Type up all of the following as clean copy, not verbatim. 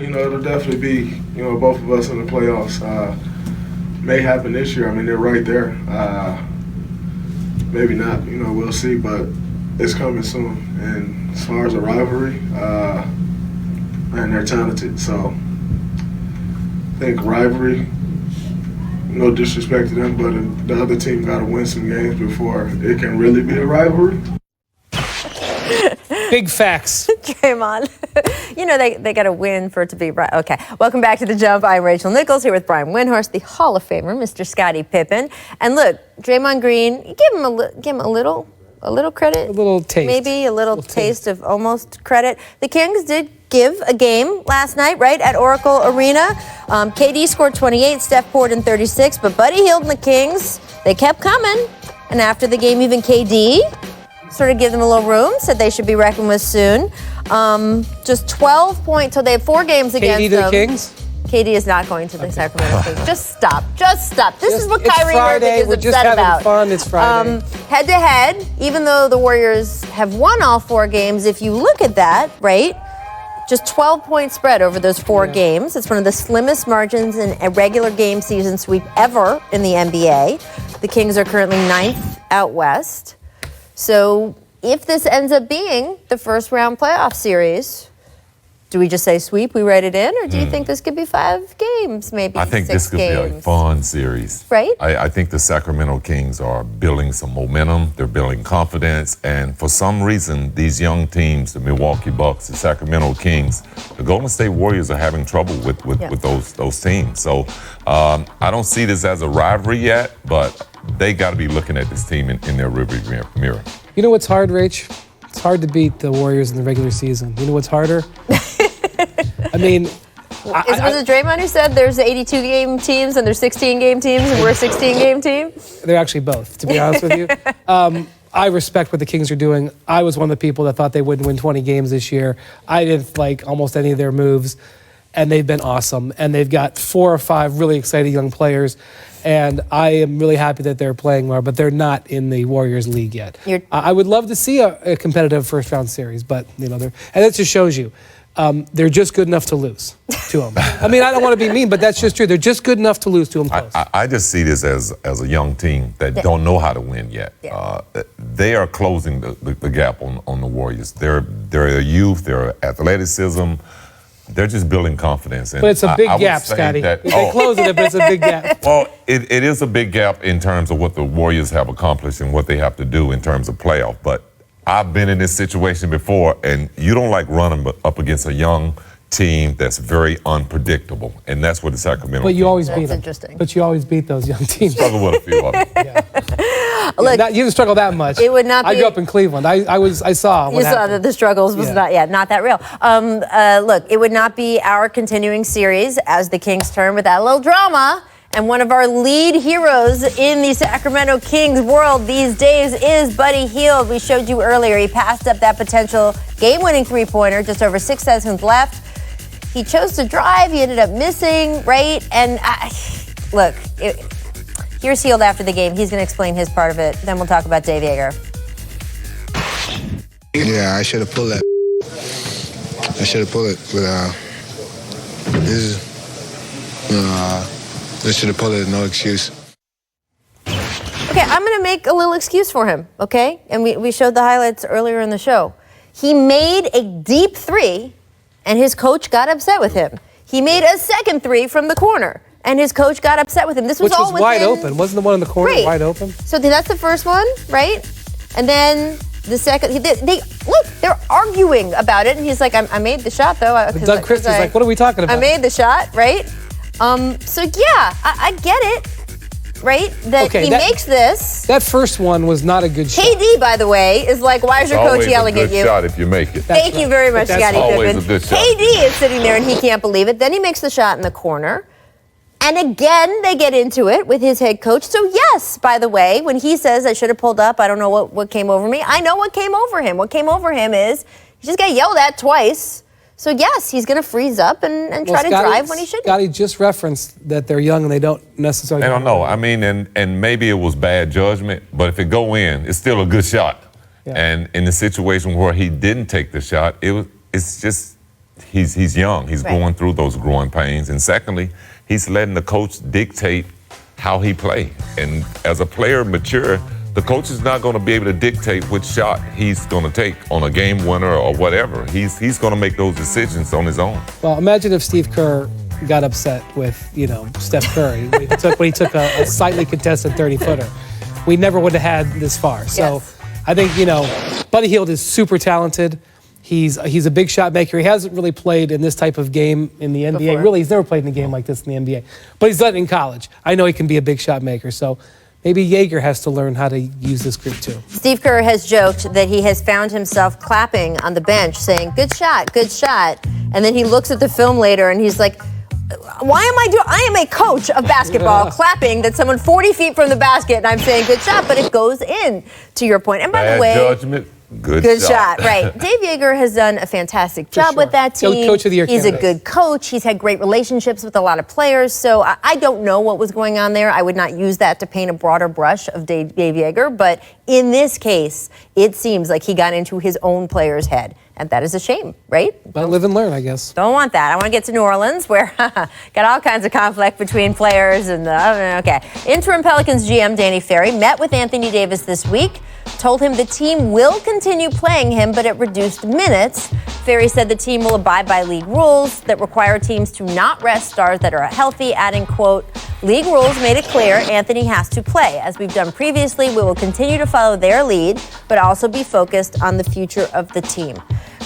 It'll definitely be, both of us in the playoffs. May happen this year. I mean, they're right there. Maybe not, we'll see, but it's coming soon. And as far as a rivalry, man, they're talented. So I think rivalry, no disrespect to them, but the other team got to win some games before it can really be a rivalry. Big facts. Draymond. They got to win for it to be right. Okay. Welcome back to The Jump. I'm Rachel Nichols here with Brian Winhorst, the Hall of Famer, Mr. Scottie Pippen. And look, Draymond Green, give him a little credit. A little taste. Maybe a little taste of almost credit. The Kings did give a game last night, right, at Oracle Arena. KD scored 28, Steph poured in 36, but Buddy Hield and the Kings, they kept coming. And after the game, even KD sort of give them a little room, said they should be reckoned with soon. Just 12 points, so they have 4 games against KD to the Kings? KD is not going to the Sacramento Kings. Just stop. This is what Kyrie Friday. Irving is We're just upset having about. fun. It's Friday. Head-to-head, even though the Warriors have won all 4 games, if you look at that, right, just 12-point spread over those 4 games. It's one of the slimmest margins in a regular game season sweep ever in the NBA. The Kings are currently 9th out west. So if this ends up being the first round playoff series, do we just say sweep, we write it in, or do you think this could be 5 games, maybe 6 games? I think this could be a fun series. Right? I think the Sacramento Kings are building some momentum. They're building confidence. And for some reason, these young teams, the Milwaukee Bucks, the Sacramento Kings, the Golden State Warriors are having trouble with those teams. So I don't see this as a rivalry yet, but they got to be looking at this team in their rearview mirror. You know what's hard, Rach? It's hard to beat the Warriors in the regular season. You know what's harder? I mean, was it Draymond who said there's 82-game teams and there's 16-game teams and we're a 16-game team? They're actually both, to be honest with you. I respect what the Kings are doing. I was one of the people that thought they wouldn't win 20 games this year. I didn't like almost any of their moves, and they've been awesome. And they've got 4 or 5 really exciting young players. And I am really happy that they're playing well, but they're not in the Warriors league yet. I would love to see a competitive first-round series, but and that just shows you they're just good enough to lose to them. I mean, I don't want to be mean, but that's just true. They're just good enough to lose to them close. I just see this as a young team that don't know how to win yet. They are closing the gap on the Warriors. They're a youth, their athleticism. They're just building confidence. But it's a big gap, Scotty. They close it, but it's a big gap. Well, it is a big gap in terms of what the Warriors have accomplished and what they have to do in terms of playoff. But I've been in this situation before, and you don't like running up against a young team that's very unpredictable, and that's what the Sacramento. But you always beat them. Interesting. But you always beat those young teams. Struggle with a few of them. Look, you didn't struggle that much. It would not be. I grew up in Cleveland. I saw. You saw that the struggles was not that real. Look, it would not be our continuing series, as the Kings term, without a little drama. And one of our lead heroes in the Sacramento Kings world these days is Buddy Hield. We showed you earlier. He passed up that potential game-winning three-pointer, just over 6 seconds left. He chose to drive. He ended up missing, right? And look, here's Hield after the game. He's going to explain his part of it. Then we'll talk about Dave Yeager. Yeah, I should have pulled that. I should have pulled it, but I should have pulled it. No excuse. Okay, I'm going to make a little excuse for him, okay? And we showed the highlights earlier in the show. He made a deep three, and his coach got upset with him. He made a second three from the corner, and his coach got upset with him. This was all within, wide open. Wasn't the one in the corner wide open? So that's the first one, right? And then the second, they're arguing about it, and he's like, I made the shot, though. Doug Christie's like, what are we talking about? I made the shot, right? So yeah, I get it, right? That he makes this. That first one was not a good shot. KD, by the way, is like, why is your coach yelling at you? Always a good shot if you make it. Thank you very much, Scottie always Pippen. a good shot. KD is sitting there and he can't believe it. Then he makes the shot in the corner. And again, they get into it with his head coach. So yes, by the way, when he says I should have pulled up, I don't know what came over me. I know what came over him. What came over him is he just got yelled at twice. So yes, he's going to freeze up and try to drive when he shouldn't. Scottie just referenced that they're young and they don't necessarily. I don't know. I mean, and maybe it was bad judgment, but if it go in, it's still a good shot. Yeah. And in the situation where he didn't take the shot, it's just he's young. He's Right. going through those growing pains. And secondly, he's letting the coach dictate how he play. And as a player mature, the coach is not going to be able to dictate which shot he's going to take on a game winner or whatever. He's going to make those decisions on his own. Well, imagine if Steve Kerr got upset with, Steph Curry when he took a slightly contested 30-footer. We never would have had this far. So Yes. I think, Buddy Hield is super talented. He's a big shot maker. He hasn't really played in this type of game in the NBA. Before. Really, he's never played in a game like this in the NBA. But he's done it in college. I know he can be a big shot maker. So maybe Jaeger has to learn how to use this group too. Steve Kerr has joked that he has found himself clapping on the bench saying, good shot, good shot. And then he looks at the film later and he's like, I am a coach of basketball clapping that someone 40 feet from the basket and I'm saying good shot, but it goes in, to your point. And by the Bad way, judgment, good shot, right. Dave Jaeger has done a fantastic job with that team. Coach of the Year He's a candidate. good coach. He's had great relationships with a lot of players. So I don't know what was going on there. I would not use that to paint a broader brush of Dave Jaeger. But in this case, it seems like he got into his own player's head. And that is a shame, right? But live and learn, I guess. Don't want that. I want to get to New Orleans, where got all kinds of conflict between players. And okay. Interim Pelicans GM Danny Ferry met with Anthony Davis this week, told him the team will continue playing him, but at reduced minutes. Ferry said the team will abide by league rules that require teams to not rest stars that are healthy, adding, quote, league rules made it clear Anthony has to play. As we've done previously, we will continue to follow their lead, but also be focused on the future of the team.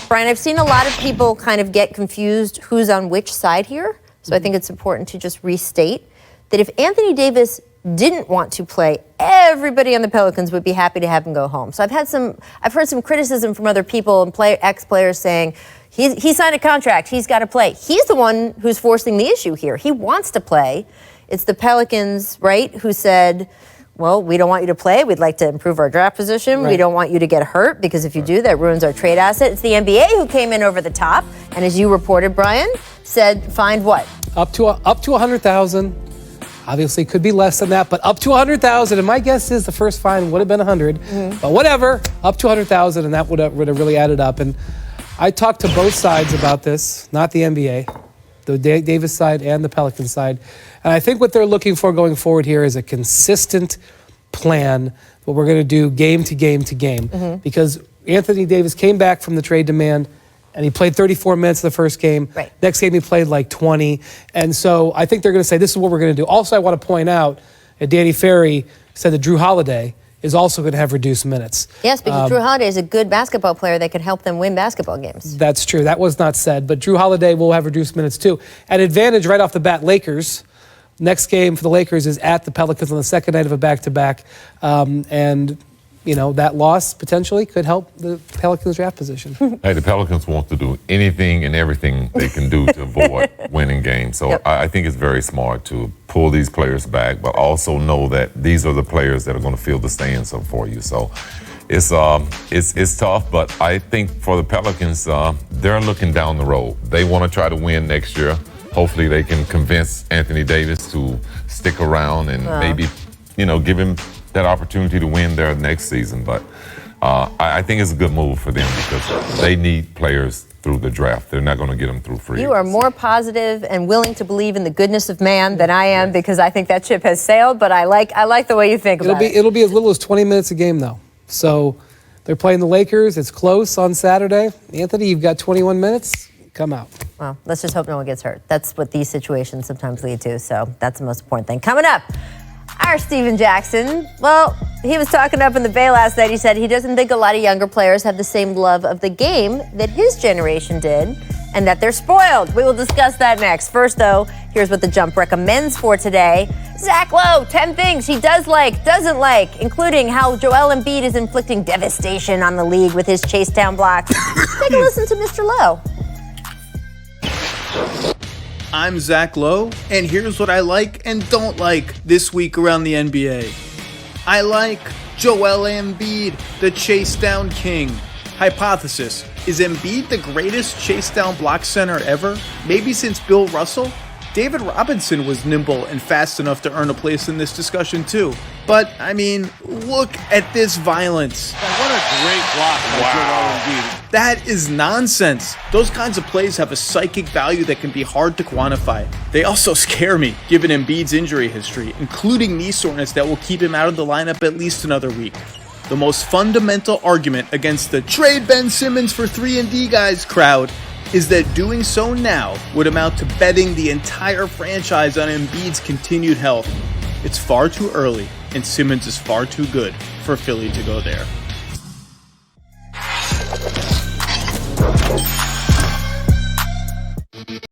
Brian, I've seen a lot of people kind of get confused who's on which side here. So I think it's important to just restate that if Anthony Davis didn't want to play, everybody on the Pelicans would be happy to have him go home. So I've heard some criticism from other people and ex-players saying he signed a contract, he's got to play. He's the one who's forcing the issue here. He wants to play. It's the Pelicans, right, who said, well, we don't want you to play. We'd like to improve our draft position. Right. We don't want you to get hurt because if you do, that ruins our trade asset. It's the NBA who came in over the top, and as you reported, Brian, said find what? Up to 100,000. Obviously, it could be less than that, but up to 100,000. And my guess is the first fine would have been 100, but whatever, up to 100,000, and that would have really added up. And I talked to both sides about this, not the NBA, the Davis side and the Pelicans side. And I think what they're looking for going forward here is a consistent plan, what we're going to do game to game to game. Because Anthony Davis came back from the trade demand, and he played 34 minutes in the first game. Right. Next game, he played like 20. And so I think they're going to say, this is what we're going to do. Also, I want to point out that Danny Ferry said that Drew Holiday is also going to have reduced minutes. Yes, because Drew Holiday is a good basketball player that could help them win basketball games. That's true. That was not said. But Drew Holiday will have reduced minutes too. An advantage right off the bat, Lakers. Next game for the Lakers is at the Pelicans on the second night of a back-to-back. And that loss potentially could help the Pelicans draft position. Hey, the Pelicans want to do anything and everything they can do to avoid winning games. So Yep. I think it's very smart to pull these players back, but also know that these are the players that are going to fill the stands up for you. So it's tough, but I think for the Pelicans, they're looking down the road. They want to try to win next year. Hopefully they can convince Anthony Davis to stick around and maybe, give him that opportunity to win there next season. But I think it's a good move for them because they need players through the draft. They're not going to get them through free You are agency. more positive and willing to believe in the goodness of man than I am because I think that ship has sailed, but I like the way you think about it. It'll be as little as 20 minutes a game, though. So they're playing the Lakers. It's close on Saturday. Anthony, you've got 21 minutes. Come out. Well, let's just hope no one gets hurt. That's what these situations sometimes lead to, so that's the most important thing. Coming up, our Steven Jackson. Well, he was talking up in the Bay last night. He said he doesn't think a lot of younger players have the same love of the game that his generation did, and that they're spoiled. We will discuss that next. First, though, here's what The Jump recommends for today. Zach Lowe, 10 things he doesn't like, including how Joel Embiid is inflicting devastation on the league with his chase down blocks. Take a listen to Mr. Lowe. I'm Zach Lowe, and here's what I like and don't like this week around the NBA. I like Joel Embiid, the chase down king. Hypothesis: is Embiid the greatest chase down block center ever? Maybe since Bill Russell? David Robinson was nimble and fast enough to earn a place in this discussion too. But, I mean, look at this violence. What a great block by Joel Embiid. That is nonsense. Those kinds of plays have a psychic value that can be hard to quantify. They also scare me, given Embiid's injury history, including knee soreness that will keep him out of the lineup at least another week. The most fundamental argument against the trade Ben Simmons for 3-and-D guys crowd is that doing so now would amount to betting the entire franchise on Embiid's continued health. It's far too early, and Simmons is far too good for Philly to go there.